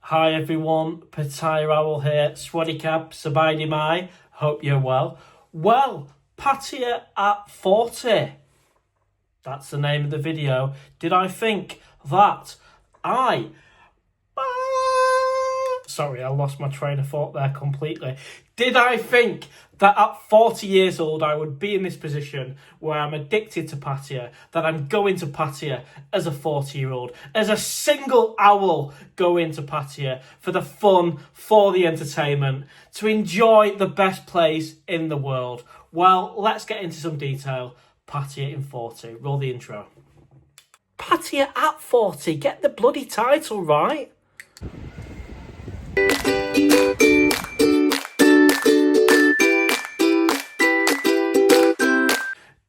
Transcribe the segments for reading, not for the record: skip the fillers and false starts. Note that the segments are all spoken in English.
Hi everyone, PATTAYA Owl here, Swadikab, Sabaidi Mai, hope you're well. Well, Pattaya at 40, that's the name of the video. Did I think that Sorry, I lost my train of thought there completely. Did I think that at 40 years old I would be in this position where I'm addicted to Pattaya, that I'm going to Pattaya as a 40-year-old, as a single owl going to Pattaya for the fun, for the entertainment, to enjoy the best place in the world? Well, let's get into some detail. Pattaya in 40. Roll the intro. Pattaya at 40. Get the bloody title right.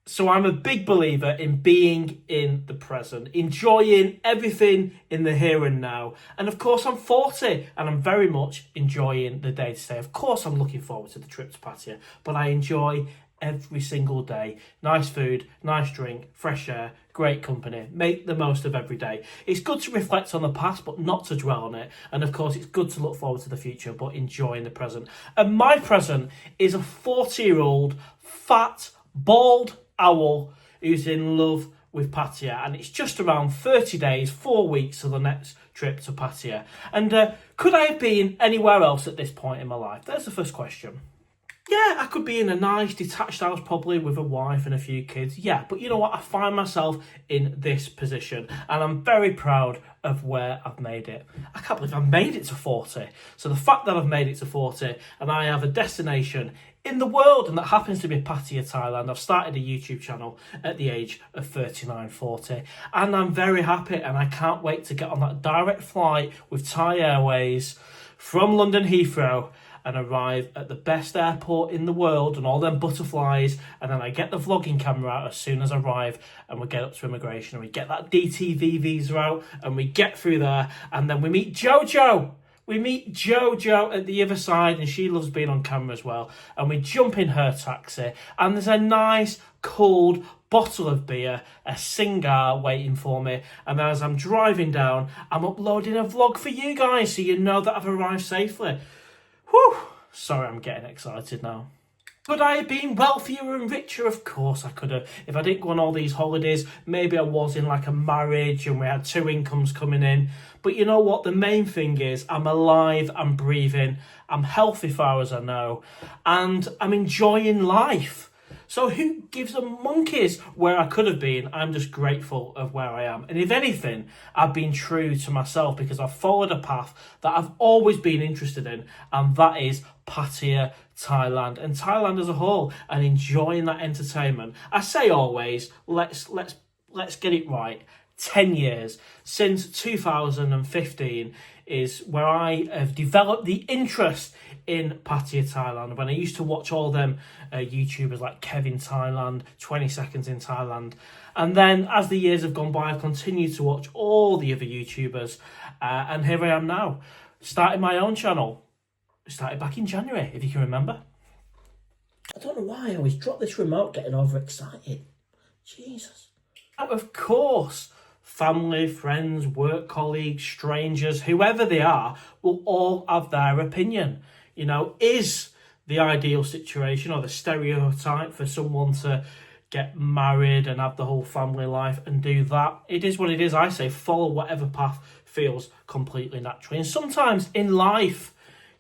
So I'm a big believer in being in the present, enjoying everything in the here and now. And of course I'm 40 and I'm very much enjoying the day to day. Of course I'm looking forward to the trip to Pattaya, but I enjoy every single day. Nice food, nice drink, fresh air, great company. Make the most of every day. It's good to reflect on the past, but not to dwell on it. And of course, it's good to look forward to the future, but enjoying the present. And my present is a 40-year-old, fat, bald owl who's in love with Pattaya. And it's just around 30 days, 4 weeks to the next trip to Pattaya. And could I have been anywhere else at this point in my life? There's the first question. Yeah, I could be in a nice detached house probably with a wife and a few kids. Yeah, but you know what? I find myself in this position and I'm very proud of where I've made it. I can't believe I've made it to 40. So the fact that I've made it to 40 and I have a destination in the world, and that happens to be Pattaya, Thailand. I've started a YouTube channel at the age of 39, 40, and I'm very happy and I can't wait to get on that direct flight with Thai Airways from London Heathrow and arrive at the best airport in the world and all them butterflies, and then I get the vlogging camera out as soon as I arrive and we get up to immigration and we get that DTV visa out and we get through there and then we meet Jojo. We meet Jojo at the other side and she loves being on camera as well, and we jump in her taxi and there's a nice cold bottle of beer, a Singar waiting for me, and then as I'm driving down I'm uploading a vlog for you guys so you know that I've arrived safely. Whew, sorry, I'm getting excited now. Could I have been wealthier and richer? Of course I could have. If I didn't go on all these holidays, maybe I was in like a marriage and we had two incomes coming in. But you know what? The main thing is I'm alive, I'm breathing, I'm healthy far as I know, and I'm enjoying life. So who gives a monkeys where I could have been? I'm just grateful of where I am. And if anything, I've been true to myself because I've followed a path that I've always been interested in, and that is Pattaya, Thailand, and Thailand as a whole, and enjoying that entertainment. I say always, let's get it right. 10 years since 2015 is where I have developed the interest in Pattaya, Thailand. When I used to watch all them YouTubers like Kevin Thailand, 20 Seconds in Thailand. And then as the years have gone by, I continue to watch all the other YouTubers. And here I am now, starting my own channel. Started back in January, if you can remember. I don't know why I always drop this remote getting overexcited. Jesus. Now, of course, family, friends, work colleagues, strangers, whoever they are, will all have their opinion. You know, is the ideal situation or the stereotype for someone to get married and have the whole family life and do that? It is what it is. I say follow whatever path feels completely naturally. And sometimes in life,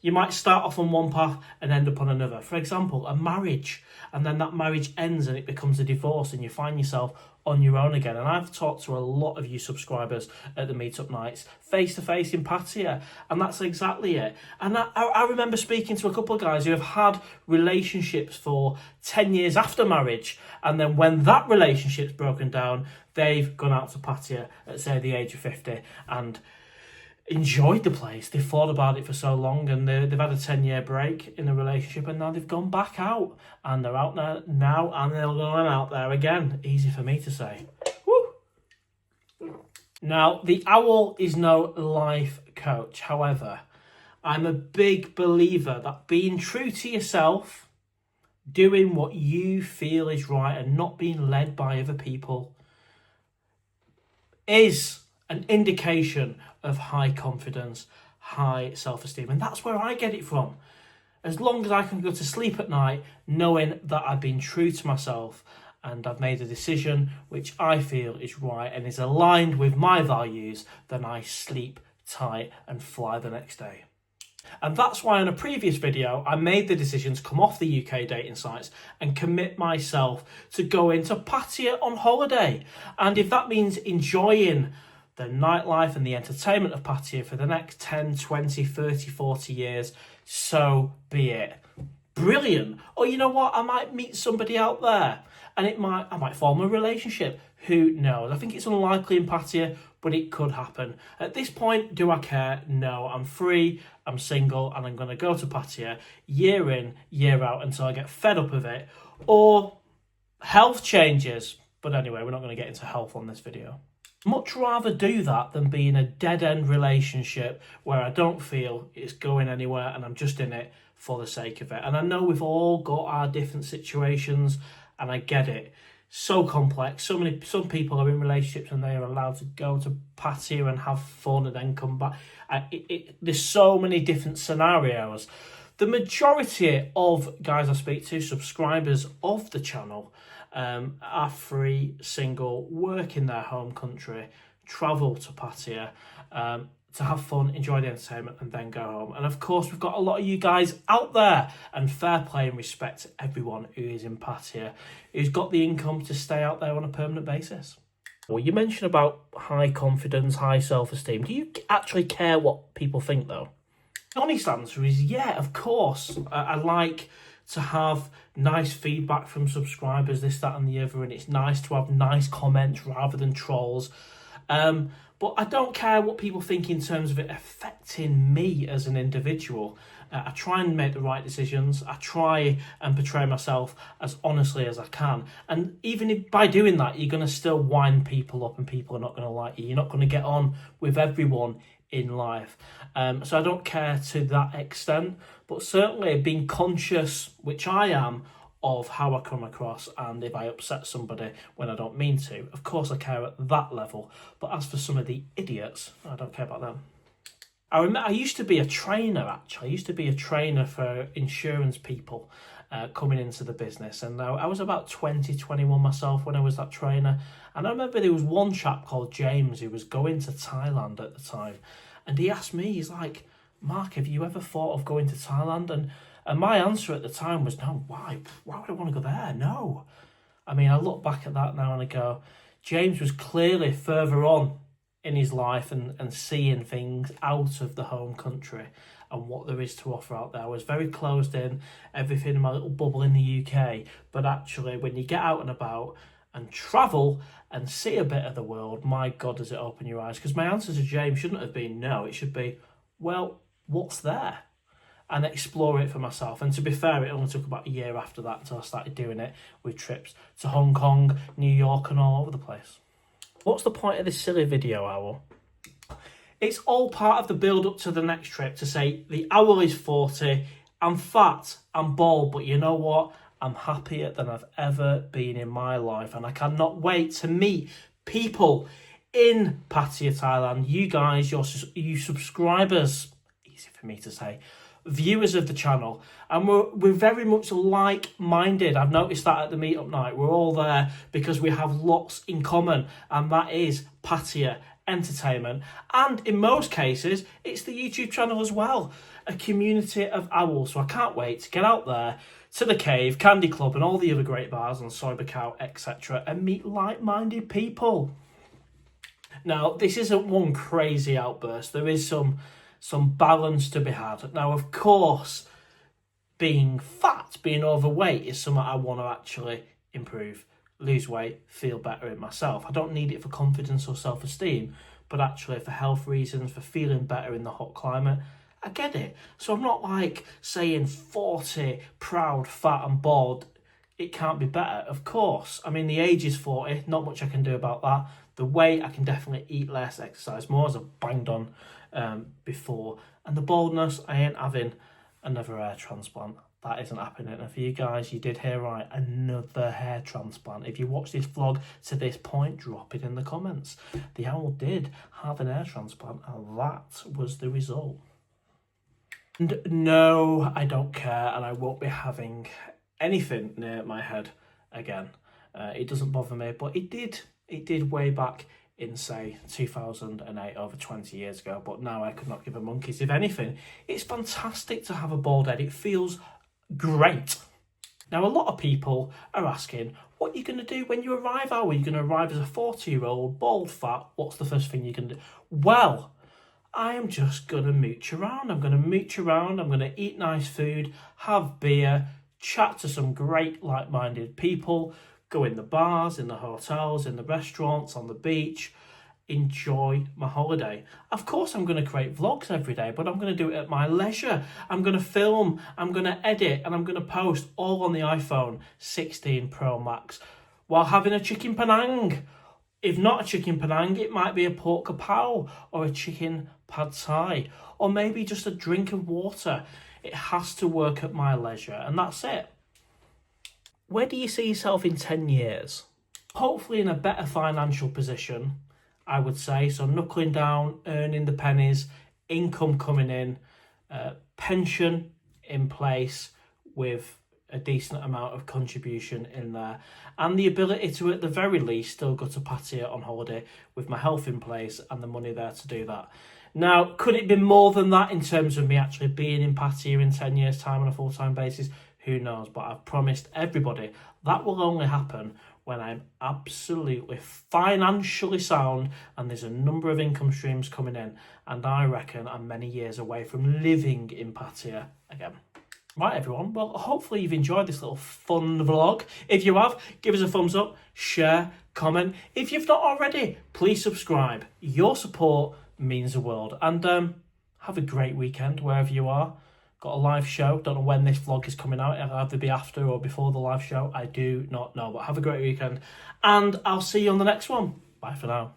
you might start off on one path and end up on another. For example, a marriage, and then that marriage ends and it becomes a divorce and you find yourself on your own again. And I've talked to a lot of you subscribers at the meetup nights, face-to-face in Pattaya, and that's exactly it. And I remember speaking to a couple of guys who have had relationships for 10 years after marriage, and then when that relationship's broken down, they've gone out to Pattaya at, say, the age of 50 and enjoyed the place. They've thought about it for so long, and they've had a 10-year break in the relationship, and now they've gone back out, and they're out there now, and they're going out there again. Easy for me to say. Woo! Now, the owl is no life coach. However, I'm a big believer that being true to yourself, doing what you feel is right and not being led by other people is an indication of high confidence, high self-esteem. And that's where I get it from. As long as I can go to sleep at night knowing that I've been true to myself and I've made a decision which I feel is right and is aligned with my values, then I sleep tight and fly the next day. And that's why in a previous video, I made the decision to come off the UK dating sites and commit myself to going to Pattaya on holiday. And if that means enjoying the nightlife and the entertainment of Pattaya for the next 10, 20, 30, 40 years, so be it. Brilliant. Or you know what? I might meet somebody out there and I might form a relationship. Who knows? I think it's unlikely in Pattaya, but it could happen. At this point, do I care? No, I'm free, I'm single, and I'm going to go to Pattaya year in, year out until I get fed up of it. Or health changes. But anyway, we're not going to get into health on this video. Much rather do that than be in a dead-end relationship where I don't feel it's going anywhere and I'm just in it for the sake of it. And I know we've all got our different situations, and I get it. So complex. Some people are in relationships and they are allowed to go to Pattaya and have fun and then come back. There's so many different scenarios. The majority of guys I speak to, subscribers of the channel, are free, single, work in their home country, travel to Pattaya to have fun, enjoy the entertainment, and then go home. And of course, we've got a lot of you guys out there, and fair play and respect to everyone who is in Pattaya, who's got the income to stay out there on a permanent basis. Well, you mentioned about high confidence, high self-esteem. Do you actually care what people think, though? The honest answer is yeah, of course. I like to have nice feedback from subscribers, this, that, and the other, and it's nice to have nice comments rather than trolls. But I don't care what people think in terms of it affecting me as an individual. I try and make the right decisions. I try and portray myself as honestly as I can. And even if by doing that, you're going to still wind people up and people are not going to like you. You're not going to get on with everyone in life. So I don't care to that extent. But certainly being conscious, which I am, of how I come across and if I upset somebody when I don't mean to. Of course I care at that level, but as for some of the idiots, I don't care about them. I used to be a trainer, actually. I used to be a trainer for insurance people coming into the business, and I was about 20, 21 myself when I was that trainer. And I remember there was one chap called James who was going to Thailand at the time, and he asked me, he's like, Mark, have you ever thought of going to Thailand? And my answer at the time was, no, why? Why would I want to go there? No. I mean, I look back at that now and I go, James was clearly further on in his life and seeing things out of the home country and what there is to offer out there. I was very closed in, everything in my little bubble in the UK. But actually, when you get out and about and travel and see a bit of the world, my God, does it open your eyes? Because my answer to James shouldn't have been no. It should be, well, what's there? And explore it for myself. And to be fair, it only took about a year after that until I started doing it with trips to Hong Kong, New York, and all over the place. What's the point of this silly video, Owl? It's all part of the build-up to the next trip to say, the Owl is 40, I'm fat, I'm bald, but you know what? I'm happier than I've ever been in my life. And I cannot wait to meet people in Pattaya, Thailand. You guys, you subscribers, easy for me to say, viewers of the channel, and we're very much like-minded. I've noticed that at the meetup night. We're all there because we have lots in common, and that is Pattaya entertainment, and in most cases it's the YouTube channel as well, a community of owls. So I can't wait to get out there to the Cave, Candy Club, and all the other great bars on Soy Bacau, etc., and meet like-minded people. Now, this isn't one crazy outburst. There is some balance to be had. Now, of course, being fat, being overweight is something I want to actually improve, lose weight, feel better in myself. I don't need it for confidence or self-esteem, but actually for health reasons, for feeling better in the hot climate. I get it. So I'm not like saying 40, proud, fat and bald, it can't be better. Of course. I mean, the age is 40, not much I can do about that. The weight, I can definitely eat less, exercise more, as I've banged on before. And the baldness, I ain't having another hair transplant. That isn't happening. And for you guys, you did hear right, another hair transplant. If you watch this vlog to this point, drop it in the comments. The owl did have an hair transplant, and that was the result. And no, I don't care, and I won't be having anything near my head again. It doesn't bother me, but it did. It did way back in, say, 2008, over 20 years ago, but now I could not give a monkeys. If anything, it's fantastic to have a bald head. It feels great. Now, a lot of people are asking, what are you going to do when you arrive? How are you going to arrive as a 40-year-old, bald, fat? What's the first thing you're going to do? Well, I am just going to mooch around. I'm going to mooch around. I'm going to eat nice food, have beer, chat to some great like-minded people, go in the bars, in the hotels, in the restaurants, on the beach, enjoy my holiday. Of course, I'm going to create vlogs every day, but I'm going to do it at my leisure. I'm going to film, I'm going to edit, and I'm going to post all on the iPhone 16 Pro Max while having a chicken Penang. If not a chicken Penang, it might be a pork kapow or a chicken pad thai, or maybe just a drink of water. It has to work at my leisure, and that's it. Where do you see yourself in 10 years? Hopefully in a better financial position, I would say. So knuckling down, earning the pennies, income coming in, pension in place with a decent amount of contribution in there, and the ability to, at the very least, still go to Pattaya on holiday with my health in place and the money there to do that. Now, could it be more than that in terms of me actually being in Pattaya in 10 years' time on a full-time basis? Who knows? But I've promised everybody that will only happen when I'm absolutely financially sound and there's a number of income streams coming in. And I reckon I'm many years away from living in Pattaya again. Right, everyone. Well, hopefully you've enjoyed this little fun vlog. If you have, give us a thumbs up, share, comment. If you've not already, please subscribe. Your support means the world. And have a great weekend wherever you are. Got a live show. Don't know when this vlog is coming out. It'll either be after or before the live show. I do not know. But have a great weekend. And I'll see you on the next one. Bye for now.